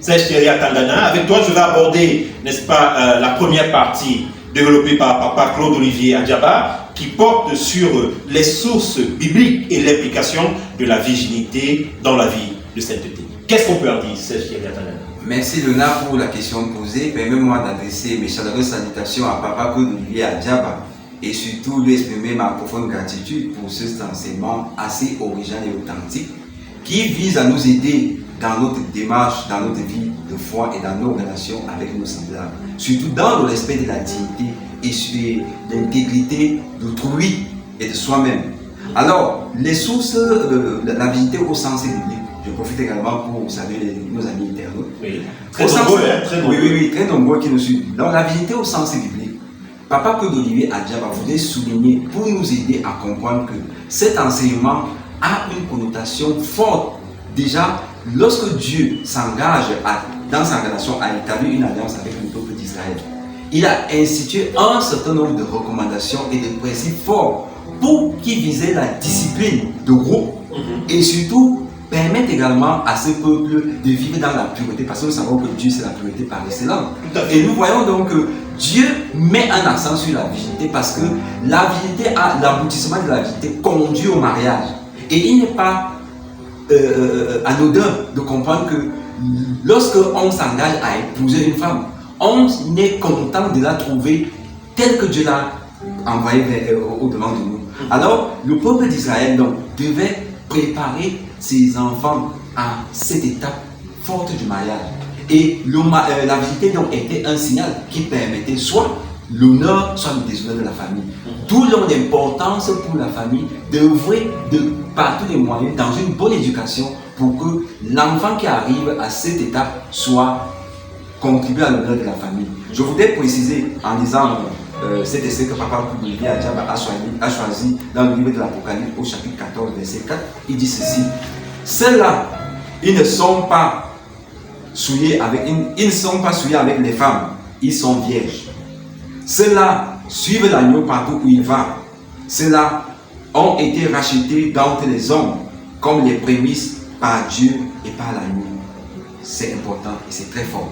Serge Thierry Atangana. Avec toi, je vais aborder, n'est-ce pas, la première partie développée par Papa Claude-Olivier Adjaba, qui porte sur les sources bibliques et l'implication de la virginité dans la vie de sainteté. Qu'est-ce qu'on peut en dire, Serge Thierry Atangana? Merci Léonard pour la question posée. Permets-moi d'adresser mes chaleureuses salutations à Papa Claude-Olivier Adjaba et surtout lui exprimer ma profonde gratitude pour cet enseignement assez original et authentique qui vise à nous aider dans notre démarche, dans notre vie de foi et dans nos relations avec nos semblables. Surtout dans le respect de la dignité et de l'intégrité d'autrui et de soi-même. Alors, les sources, la virginité au sens biblique, je profite également pour saluer nos amis internautes. Oui, très nombreux, très nombreux. Oui, très nombreux qui nous suivent. Donc, la virginité au sens biblique, Papa Claude-Olivier Adjaba voulait souligner pour nous aider à comprendre que cet enseignement a une connotation forte. Déjà, lorsque Dieu s'engage dans sa relation à établir une alliance avec le peuple d'Israël, il a institué un certain nombre de recommandations et de principes forts qui visaient la discipline de groupe et surtout permettre également à ce peuple de vivre dans la pureté, parce que nous savons que Dieu c'est la pureté par excellence. Et nous voyons donc que Dieu met un accent sur la virginité parce que la virginité, l'aboutissement de la virginité conduit au mariage. Et il n'est pas anodin de comprendre que lorsque on s'engage à épouser une femme, on est content de la trouver telle que Dieu l'a envoyée au-devant de nous. Alors, le peuple d'Israël devait préparer ses enfants à cette étape forte du mariage. Et la virginité était un signal qui permettait soit l'honneur, soit le déshonneur de la famille. D'où l'importance pour la famille d'œuvrer par tous les moyens dans une bonne éducation pour que l'enfant qui arrive à cette étape soit contribué à l'honneur de la famille. Je voudrais préciser en disant cet essai que Papa Claude-Olivier Adjaba a choisi dans le livre de l'Apocalypse au chapitre 14, verset 4. Il dit ceci: ceux-là, ils ne sont pas souillés avec les femmes, ils sont vierges. Ceux-là suivent l'agneau partout où il va. Ceux-là ont été rachetés d'entre les hommes comme les prémices par Dieu et par l'agneau. C'est important et c'est très fort.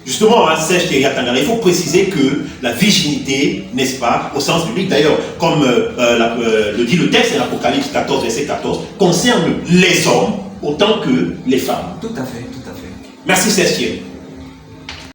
Justement, Serge Thierry Atangana, il faut préciser que la virginité, n'est-ce pas, au sens biblique d'ailleurs, comme le dit le texte de l'Apocalypse 14, verset 14, concerne les hommes autant que les femmes. Tout à fait, tout à fait. Merci Serge Thierry.